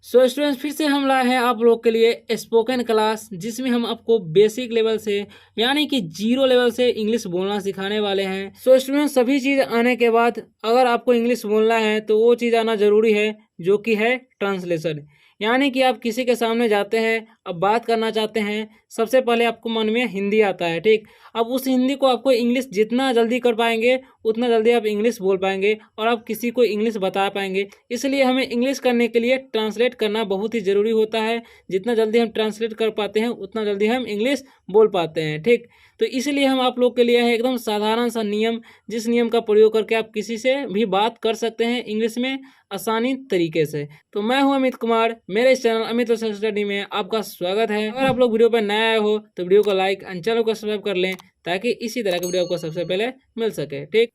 So students फिर से हम लाए हैं आप लोग के लिए स्पोकन क्लास, जिसमें हम आपको बेसिक लेवल से यानी कि जीरो लेवल से इंग्लिश बोलना सिखाने वाले हैं। सो स्टूडेंट्स सभी चीज़ आने के बाद अगर आपको इंग्लिश बोलना है तो वो चीज़ आना ज़रूरी है, जो कि है ट्रांसलेशन। यानी कि आप किसी के सामने जाते हैं, अब बात करना चाहते हैं, सबसे पहले आपको मन में हिंदी आता है, ठीक। अब उस हिंदी को आपको इंग्लिश जितना जल्दी कर पाएंगे उतना जल्दी आप इंग्लिश बोल पाएंगे और आप किसी को इंग्लिश बता पाएंगे। इसलिए हमें इंग्लिश करने के लिए ट्रांसलेट करना बहुत ही ज़रूरी होता है। जितना जल्दी हम ट्रांसलेट कर पाते हैं उतना जल्दी हम इंग्लिश बोल पाते हैं, ठीक। तो इसलिए हम आप लोग के लिए है एकदम साधारण सा नियम, जिस नियम का प्रयोग करके आप किसी से भी बात कर सकते हैं इंग्लिश में आसानी तरीके से। तो मैं हूं अमित कुमार, मेरे इस चैनल अमित स्टडी में आपका स्वागत है। अगर आप लोग वीडियो पर नए आए हो तो वीडियो को लाइक एंड चैनल को सब्सक्राइब कर लें, ताकि इसी तरह की वीडियो आपको सबसे पहले मिल सके, ठीक।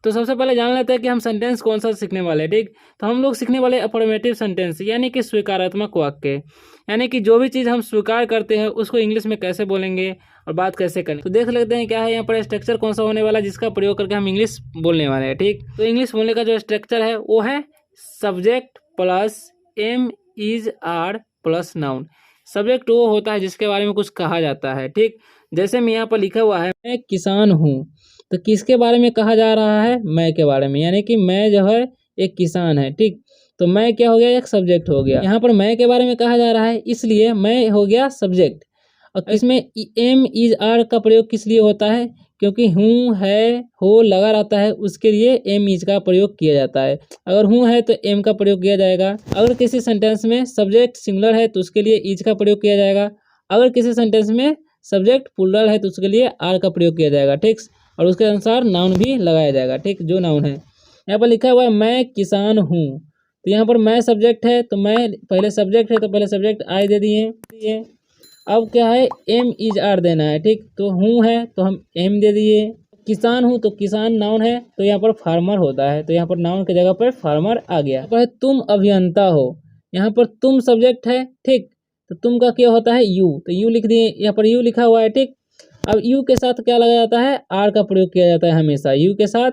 तो सबसे पहले जान लेते हैं कि हम सेंटेंस कौन सा सीखने वाले हैं, ठीक। तो हम लोग सीखने वाले अफर्मेटिव सेंटेंस यानी कि स्वीकारात्मक वाक्य, यानी कि जो भी चीज़ हम स्वीकार करते हैं उसको इंग्लिश में कैसे बोलेंगे और बात कैसे करें। तो देख लेते हैं क्या है यहाँ पर स्ट्रक्चर कौन सा होने वाला है जिसका प्रयोग करके हम इंग्लिश बोलने वाले हैं, ठीक। तो इंग्लिश बोलने का जो स्ट्रक्चर है वो है subject plus am is are plus noun. Subject वो होता है जिसके बारे में कुछ कहा जाता है, ठीक। जैसे मैं यहाँ पर लिखा हुआ है मैं किसान हूँ, तो किसके बारे में कहा जा रहा है? मैं के बारे में, यानी कि मैं जो है एक किसान है, ठीक। तो मैं क्या हो गया? एक सब्जेक्ट हो गया। यहाँ पर मैं के बारे में कहा जा रहा है, इसलिए मैं हो गया सब्जेक्ट। और इसमें एम इज आर का प्रयोग किस लिए होता है? क्योंकि हूँ है हो लगा रहता है, उसके लिए एम इज का प्रयोग किया जाता है। अगर हूँ है तो एम का प्रयोग किया जाएगा। अगर किसी सेंटेंस में सब्जेक्ट सिंगुलर है तो उसके लिए इज का प्रयोग किया जाएगा। अगर किसी सेंटेंस में सब्जेक्ट प्लूरल है तो उसके लिए आर का प्रयोग किया जाएगा, ठीक। और उसके अनुसार नाउन भी लगाया जाएगा, ठीक। जो नाउन है यहाँ पर लिखा हुआ है मैं किसान हूँ, तो यहाँ पर मैं सब्जेक्ट है तो मैं पहले सब्जेक्ट है तो पहले सब्जेक्ट आई दे दिए। अब क्या है? एम इज आर देना है, ठीक। तो हूँ है तो हम एम दे दिए। किसान हूँ तो किसान नाउन है तो यहाँ पर फार्मर होता है, तो यहाँ पर नाउन की जगह पर फार्मर आ गया। पर तुम अभियंता हो, यहाँ पर तुम सब्जेक्ट है, ठीक। तो तुम का क्या होता है? यू, तो यू लिख दिए, यहाँ पर यू लिखा हुआ है, ठीक। अब यू के साथ क्या लगा जाता है? आर का प्रयोग किया जाता है। हमेशा यू के साथ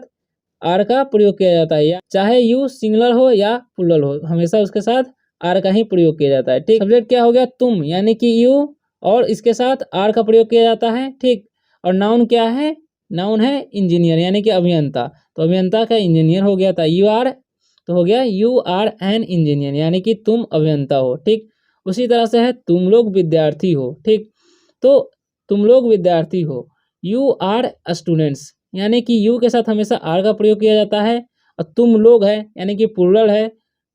आर का प्रयोग किया जाता है, या चाहे यू सिंगुलर हो या प्लूरल हो, हमेशा उसके साथ आर का ही प्रयोग किया जाता है, ठीक। सब्जेक्ट क्या हो गया? तुम, यानी कि यू, और इसके साथ आर का प्रयोग किया जाता है, ठीक। और नाउन क्या है? नाउन है इंजीनियर, यानी कि अभियंता। तो अभियंता का इंजीनियर हो गया था यू आर, तो हो गया यू आर एन इंजीनियर, यानी कि तुम अभियंता हो, ठीक। उसी तरह से है तुम लोग विद्यार्थी हो, ठीक। तो तुम लोग विद्यार्थी हो, यू आर स्टूडेंट्स, यानी कि यू के साथ हमेशा आर का प्रयोग किया जाता है। और तुम लोग है यानी कि प्लूरल है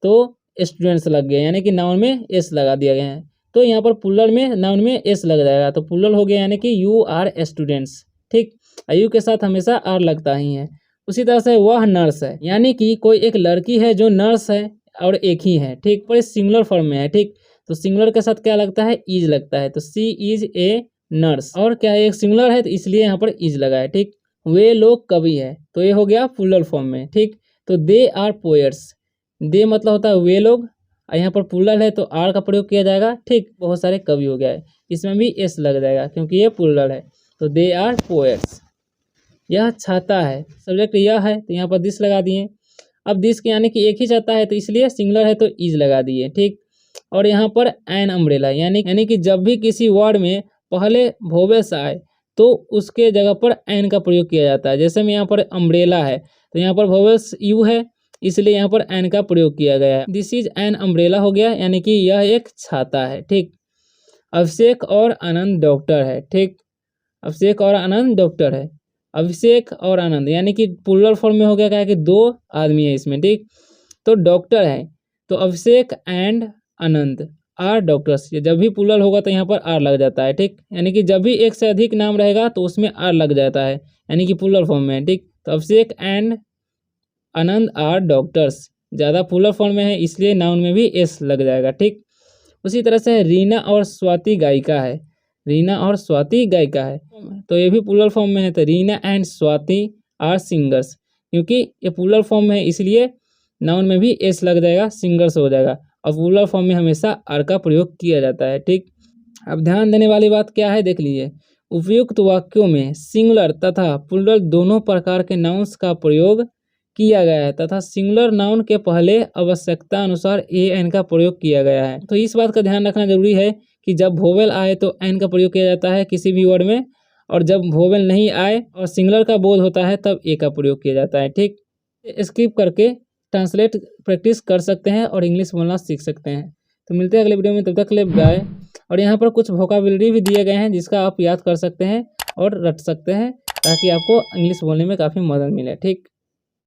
तो स्टूडेंट्स लग गए, यानी कि नाउन में एस लगा दिया गया है। तो यहाँ पर प्लूरल में नाउन में एस लग जाएगा, तो प्लूरल हो गया यानी कि यू आर स्टूडेंट्स, ठीक। यू के साथ हमेशा आर लगता ही है। उसी तरह से वह नर्स है, यानी कि कोई एक लड़की है जो नर्स है और एक ही है, ठीक। पर सिंगुलर फॉर्म में है, ठीक। तो सिंगुलर के साथ क्या लगता है? इज लगता है, तो सी इज ए नर्स। और क्या है? एक सिंगुलर है तो इसलिए यहाँ पर इज लगा है, ठीक। वे लोग कवि है, तो ये हो गया प्लूरल फॉर्म में, ठीक। तो दे आर पोएट्स, दे मतलब होता है वे लोग, और यहाँ पर प्लूरल है तो आर का प्रयोग किया जाएगा, ठीक। बहुत सारे कवि हो गया है, इसमें भी एस लग जाएगा क्योंकि ये प्लूरल है। तो दे आर पोएट्स। यह छाता है, सब्जेक्ट यह है तो यहाँ पर दिस लगा दिए। अब दिस के यानी कि एक ही छाता है तो इसलिए सिंगुलर है तो इज लगा दिए, ठीक। और यहाँ पर एन अम्ब्रेला, यानी कि जब भी किसी वर्ड में पहले वोवेल्स आए तो उसके जगह पर एन का प्रयोग किया जाता है। जैसे में यहाँ पर अम्ब्रेला है तो यहाँ पर वोवेल्स यू है, इसलिए यहाँ पर एन का प्रयोग किया गया है। दिस इज एन अम्ब्रेला हो गया, यानी कि यह एक छाता है, ठीक। अभिषेक और आनंद डॉक्टर है, ठीक। अभिषेक और आनंद डॉक्टर है। अभिषेक और आनंद यानी कि प्लूरल फॉर्म में हो गया, क्या है कि दो आदमी है इसमें, ठीक। तो डॉक्टर है तो अभिषेक एंड आनंद आर डॉक्टर्स। ये जब भी प्लूरल होगा तो यहाँ पर आर लग जाता है, ठीक। यानी कि जब भी एक से अधिक नाम रहेगा तो उसमें आर लग जाता है, यानी कि प्लूरल फॉर्म में, ठीक। तो अभिषेक एंड आनंद आर डॉक्टर्स ज़्यादा प्लूरल फॉर्म में है इसलिए नाउन में भी एस लग जाएगा, ठीक। उसी तरह से रीना और स्वाति गायिका है, रीना और स्वाति गायिका है तो ये भी प्लूरल फॉर्म में है, तो Reena and Swati are singers. क्योंकि ये प्लूरल फॉर्म में है इसलिए नाउन में भी एस लग जाएगा, सिंगर्स हो जाएगा। और प्लूरल फॉर्म में हमेशा आर का प्रयोग किया जाता है, ठीक। अब ध्यान देने वाली बात क्या है, देख लीजिए। उपयुक्त वाक्यों में सिंगुलर तथा प्लूरल दोनों प्रकार के नाउन्स का प्रयोग किया गया है तथा सिंगुलर नाउन के पहले आवश्यकता अनुसार ए एन का प्रयोग किया गया है। तो इस बात का ध्यान रखना जरूरी है कि जब वोवेल आए तो एन का प्रयोग किया जाता है किसी भी वर्ड में, और जब वोवेल नहीं आए और सिंगुलर का बोध होता है तब ए का प्रयोग किया जाता है। ठीक, स्किप करके ट्रांसलेट प्रैक्टिस कर सकते हैं और इंग्लिश बोलना सीख सकते हैं। तो मिलते हैं अगले वीडियो में, तब तक के लिए बाय। और यहाँ पर कुछ वोकैबुलरी भी दिए गए हैं जिसका आप याद कर सकते हैं और रट सकते हैं ताकि आपको इंग्लिश बोलने में काफ़ी मदद मिले। ठीक।